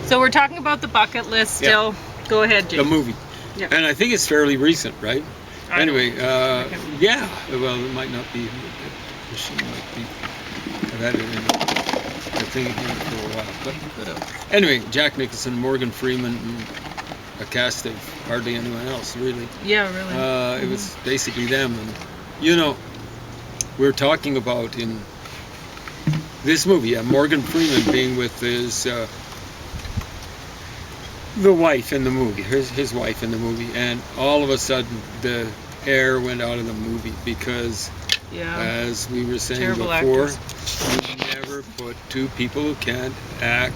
So we're talking about the bucket list still. Yeah. Go ahead, Jim. The movie. Yeah. And I think it's fairly recent, right? Anyway, Okay. yeah. Well, it might not be. The machine might be. I've had it in the thing here for a while. But anyway, Jack Nicholson, Morgan Freeman, a cast of hardly anyone else, really. Yeah, really. It was basically them. And, you know, we're talking about in this movie, Morgan Freeman being with his the wife in the movie, his wife in the movie, and all of a sudden the air went out of the movie because, as we were saying Terrible before, actors. you never put two people who can't act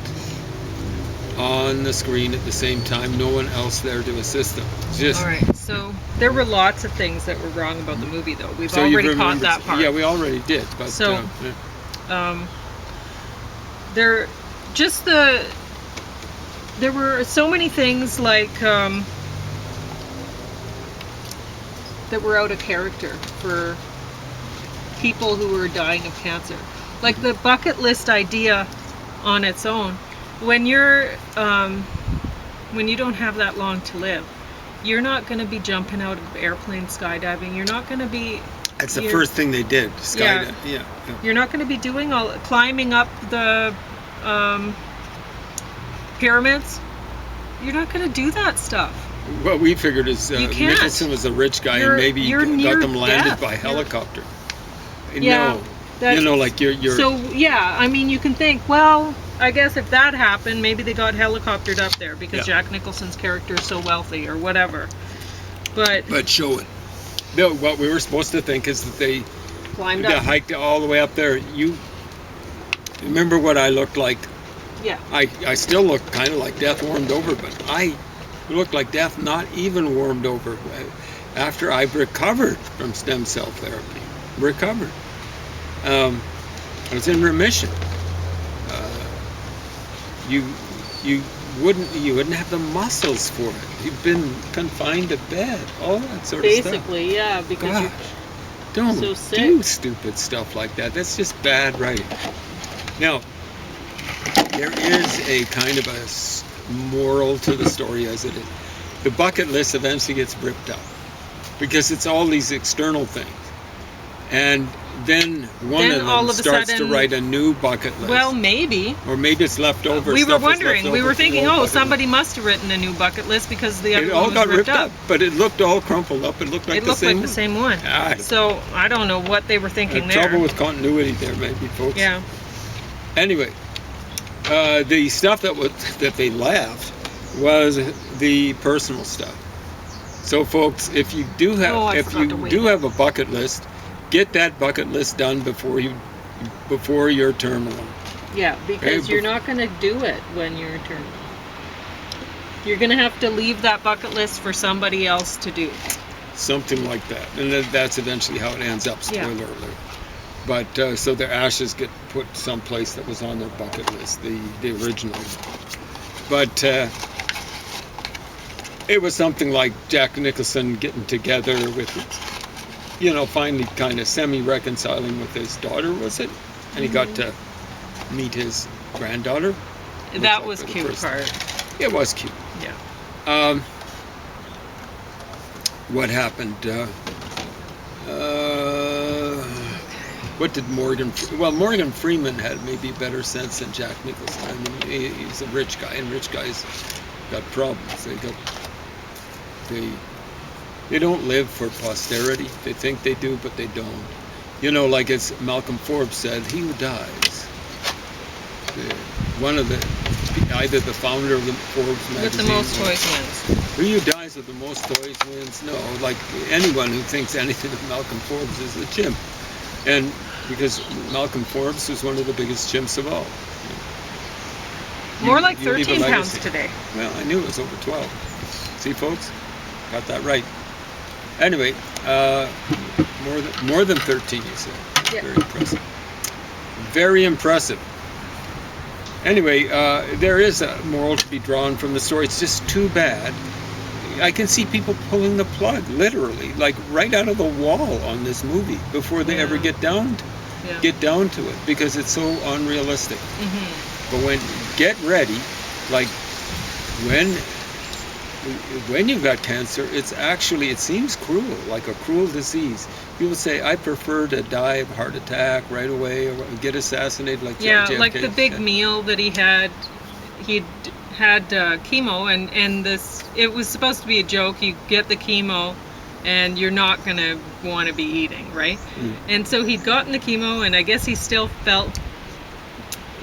on the screen at the same time, no one else there to assist them. Just, all right, so there were lots of things that were wrong about the movie, though. We've so already caught that part. Yeah, we already did. But, so, there were so many things like that were out of character for people who were dying of cancer. Like the bucket list idea on its own. When you don't have that long to live, you're not going to be jumping out of airplanes, skydiving. You're not going to be. That's the first thing they did. Skydiving. Yeah. You're not going to be doing climbing up the pyramids. You're not going to do that stuff. What we figured is Nicholson was a rich guy and maybe got them landed by helicopter. Yeah, no, like you're. So yeah, I mean, you can think, well, I guess if that happened, maybe they got helicoptered up there because Jack Nicholson's character is so wealthy or whatever. But show it. No, what we were supposed to think is that they climbed up, hiked all the way up there. You remember what I looked like? Yeah. I still look kind of like death warmed over, but I looked like death not even warmed over after I've recovered from stem cell therapy. Recovered. I was in remission. You wouldn't have the muscles for it. You've been confined to bed, all that sort of stuff. Basically, yeah, because Gosh, don't so sick. do stupid stuff like that. That's just bad writing. Now, there is a kind of a moral to the story as it is. The bucket list eventually gets ripped up because it's all these external things. And then one of them starts to write a new bucket list. Well, maybe. Or maybe it's left over. We were wondering. We were thinking, somebody must have written a new bucket list because the other one was got ripped up. But it looked all crumpled up. It looked like the same one. So I don't know what they were thinking there. Trouble with continuity there, maybe, folks. Yeah. Anyway, the stuff that they left was the personal stuff. So, folks, if you do have a bucket list, get that bucket list done before your terminal. Yeah, because you're not going to do it when you're terminal. You're going to have to leave that bucket list for somebody else to do. Something like that, and that's eventually how it ends up. Spoiler alert. But so their ashes get put someplace that was on their bucket list, the original. But it was something like Jack Nicholson getting together with, finally kind of semi-reconciling with his daughter, was it? And he got to meet his granddaughter. That was cute part. It was cute. Yeah. What happened? What did Morgan Freeman had maybe better sense than Jack Nicholson. I mean, he's a rich guy, and rich guys got problems. They don't live for posterity. They think they do, but they don't. Like as Malcolm Forbes said, he who dies, either the founder of the Forbes magazine, with the most toys wins. He who dies with the most toys wins. No, like anyone who thinks anything of Malcolm Forbes is a chimp. And because Malcolm Forbes was one of the biggest chimps of all. More like 13 pounds today. Well, I knew it was over 12. See, folks? Got that right. Anyway, more than 13, you said. Yeah. Very impressive. Very impressive. Anyway, there is a moral to be drawn from the story. It's just too bad. I can see people pulling the plug, literally, like right out of the wall on this movie before they ever get down to it, because it's so unrealistic. Mm-hmm. But get ready like when you've got cancer, it seems cruel, like a cruel disease. People say, I prefer to die of heart attack right away or get assassinated like JFK. Like the big meal that he'd had chemo, and it was supposed to be a joke. You get the chemo and you're not going to want to be eating, right? And so he'd gotten the chemo, and I guess he still felt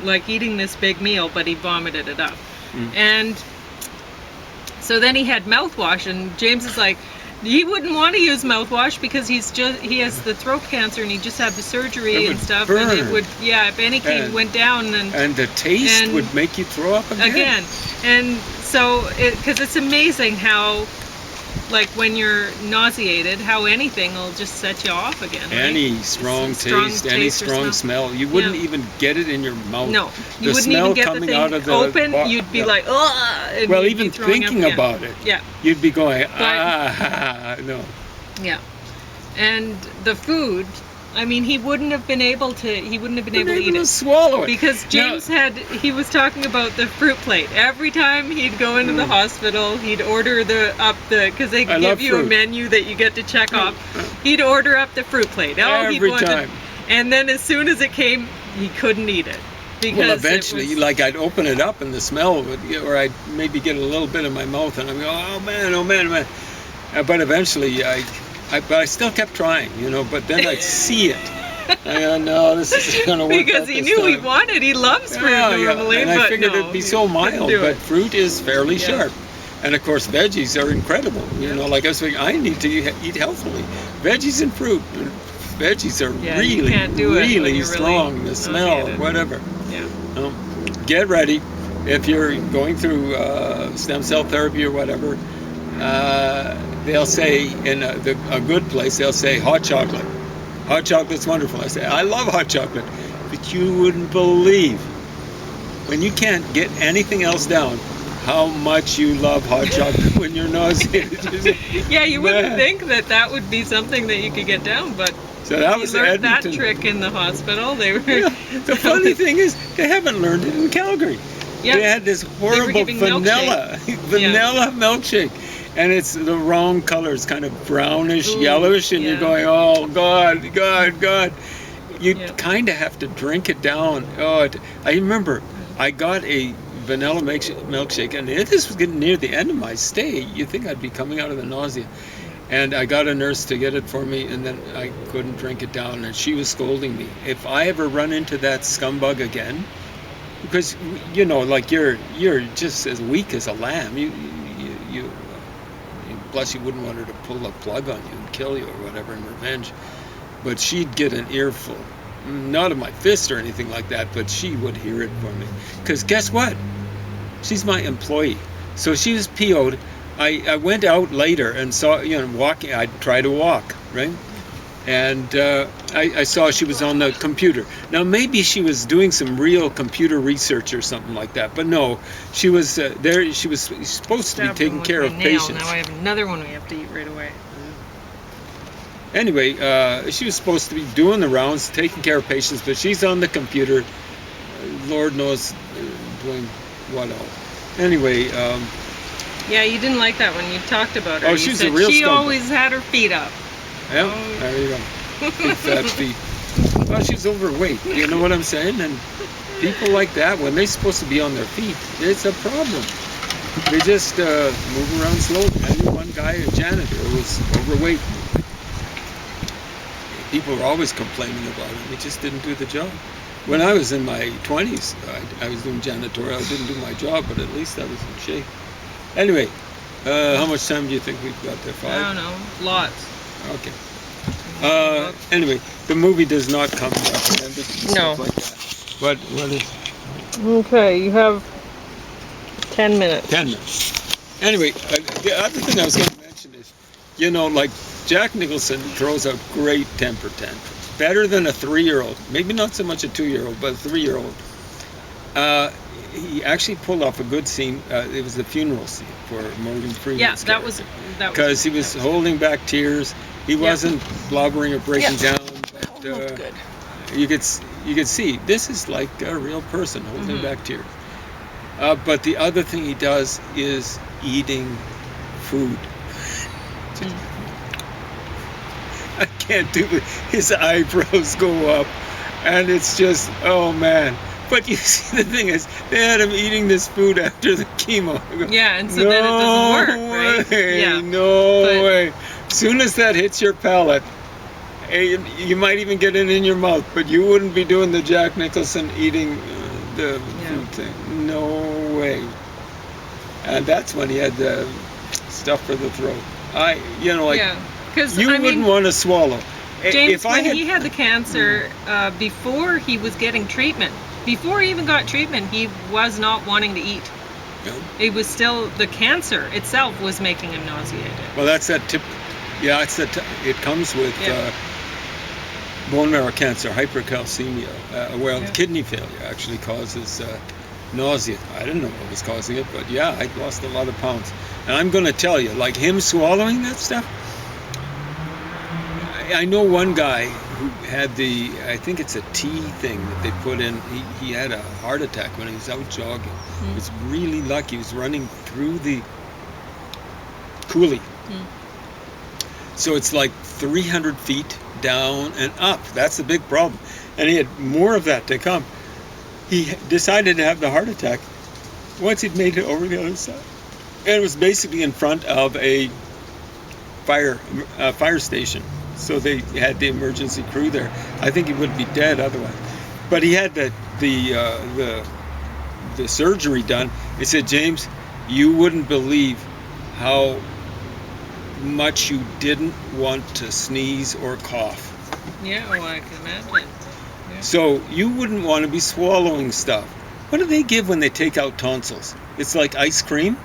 like eating this big meal, but he vomited it up. And so then he had mouthwash, and James is like, he wouldn't want to use mouthwash because he has the throat cancer, and he just had the surgery and stuff, burn. and it would, if anything went down, and the taste would make you throw up again. And so because it's amazing how, like, when you're nauseated, how anything will just set you off again. Right? Any strong taste, any strong smell. You wouldn't even get it in your mouth. No, you wouldn't even get the thing open. You'd be like, ugh. Well, even thinking about it, you'd be going, no. Yeah. And the food, I mean, he wouldn't have been able to eat it. Swallow it. Because James he was talking about the fruit plate. Every time he'd go into the hospital, he'd order because they give you a menu that you get to check off. He'd order up the fruit plate. Every time. And then as soon as it came, he couldn't eat it. Well, eventually, I'd open it up and the smell would, or I'd maybe get a little bit in my mouth and I'd go, oh man. But eventually, I still kept trying, but then I'd see it. I go, no, this isn't going to work because he knew he loves fruit normally. And I figured it'd be so mild, but fruit is fairly sharp. And of course, veggies are incredible. Like I was thinking, I need to eat healthily. Veggies and fruit. Veggies are really strong. The smell, whatever. Yeah. Get ready. If you're going through stem cell therapy or whatever, they'll say in a good place, they'll say hot chocolate. Hot chocolate's wonderful. I say, I love hot chocolate. But you wouldn't believe, when you can't get anything else down, how much you love hot chocolate when you're nauseated. You wouldn't think that would be something that you could get down, but so that was learned that trick in the hospital. They were. The funny thing is, they haven't learned it in Calgary. They had this horrible vanilla milkshake. And it's the wrong color. It's kind of brownish, yellowish, and you're going, oh, God. You kind of have to drink it down. I remember I got a vanilla milkshake, and this was getting near the end of my stay. You'd think I'd be coming out of the nausea. And I got a nurse to get it for me, and then I couldn't drink it down, and she was scolding me. If I ever run into that scumbag again, because, you're just as weak as a lamb. Plus, you wouldn't want her to pull a plug on you and kill you or whatever in revenge. But she'd get an earful. Not of my fist or anything like that, but she would hear it for me. Because guess what? She's my employee. So she was PO'd. I went out later and saw, walking. I'd try to walk, right? And I saw she was on the computer. Now, maybe she was doing some real computer research or something like that. But no, she was there. She was supposed to be taking care of patients. Now I have another one we have to eat right away. Anyway, she was supposed to be doing the rounds, taking care of patients, but she's on the computer. Lord knows doing what else. Anyway. You didn't like that when you talked about her. Oh, she's a real She scumbag. Always had her feet up. Yeah, there you go. Big fat feet. Well, she's overweight. You know what I'm saying? And people like that, when they're supposed to be on their feet, it's a problem. They just move around slowly. I knew one guy, a janitor, who was overweight. People were always complaining about him. He just didn't do the job. When I was in my 20s, I was doing janitorial. I didn't do my job, but at least I was in shape. Anyway, how much time do you think we've got there? 5? I don't know. Lots. Okay. Anyway, the movie does not come recommended. No. Like that. What is? Okay, you have 10 minutes. 10 minutes. Anyway, the other thing I was going to mention is, like Jack Nicholson throws a great temper tantrum. Better than a 3-year-old. Maybe not so much a 2-year-old, but a 3-year-old. He actually pulled off a good scene. It was the funeral scene for Morgan Freeman's that was because he was holding back tears. He wasn't blubbering or breaking down. But good. You could see this is like a real person holding back tears. But the other thing he does is eating food. I can't do it. His eyebrows go up, and it's just, oh man. But you see, the thing is, they had him eating this food after the chemo. Yeah, and so then it doesn't work, right? Way, Yeah. no way. As soon as that hits your palate, you might even get it in your mouth, but you wouldn't be doing the Jack Nicholson eating the food thing. No way. And that's when he had the stuff for the throat. Yeah. Because you wouldn't want to swallow. James, when he had the cancer, before he was getting treatment, before he even got treatment, he was not wanting to eat. No. It was still, the cancer itself was making him nauseated. Well, that's that tip. Yeah, it comes with bone marrow cancer, hypercalcemia. Kidney failure actually causes nausea. I didn't know what was causing it, but yeah, I lost a lot of pounds. And I'm going to tell you, like him swallowing that stuff, I know one guy who had I think it's a tea thing that they put in. He had a heart attack when he was out jogging. He was really lucky. He was running through the coulee. So it's like 300 feet down and up. That's the big problem. And he had more of that to come. He decided to have the heart attack once he'd made it over the other side. And it was basically in front of a fire station. So they had the emergency crew there. I think he would be dead otherwise. But he had the surgery done. They said, James, you wouldn't believe how much you didn't want to sneeze or cough. Yeah, well, I can imagine. Yeah. So you wouldn't want to be swallowing stuff. What do they give when they take out tonsils? It's like ice cream?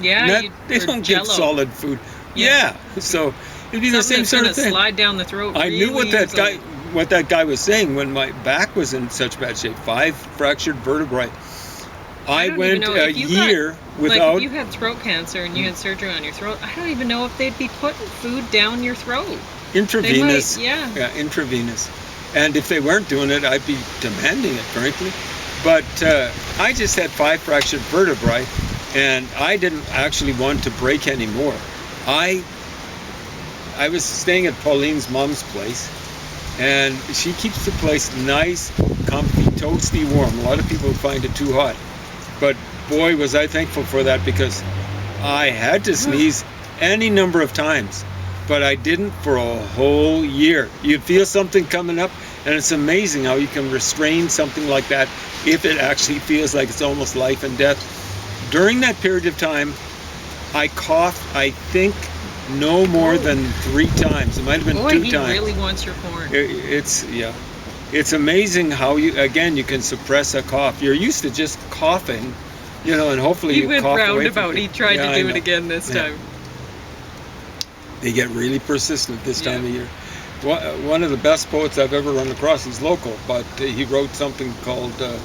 Yeah, they don't give solid food. Yeah. So it'd be the same sort of thing. Slide down the throat. I knew what that guy was saying when my back was in such bad shape. 5 fractured vertebrae. I went a year without. Like if you had throat cancer and you had surgery on your throat, I don't even know if they'd be putting food down your throat. Intravenous. Yeah, intravenous. And if they weren't doing it, I'd be demanding it, frankly. But I just had 5 fractured vertebrae, and I didn't actually want to break any more. I was staying at Pauline's mom's place, and she keeps the place nice, comfy, toasty warm. A lot of people find it too hot. But boy, was I thankful for that, because I had to sneeze any number of times, but I didn't for a whole year. You feel something coming up, and it's amazing how you can restrain something like that if it actually feels like it's almost life and death. During that period of time, I coughed, I think, no more than 3 times. It might have been 2 times. He really wants your corn. It's amazing how you can suppress a cough. You're used to just coughing, and hopefully you went cough away roundabout. He tried to do it again this time. They get really persistent this time of year. One of the best poets I've ever run across, he's local, but he wrote something called The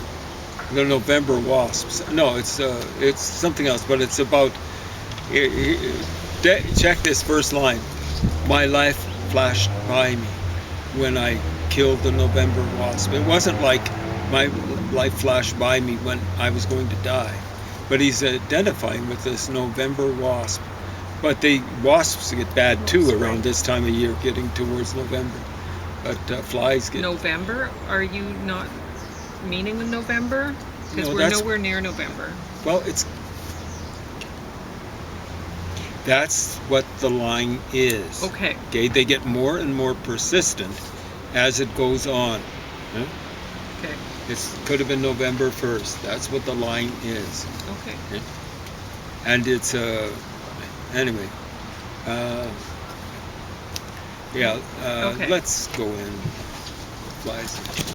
November Wasps. No, it's something else, but it's about, check this first line. My life flashed by me when I killed the November wasp. It wasn't like my life flashed by me when I was going to die, but he's identifying with this November wasp. But the wasps get bad too around this time of year, getting towards November. But flies get... November? Are you not meaning the November? Because we're nowhere near November. Well, that's what the line is. Okay. They get more and more persistent as it goes on. Huh? Okay. It could have been November 1st. That's what the line is. Okay. And it's anyway. Okay. Let's go in. Flies.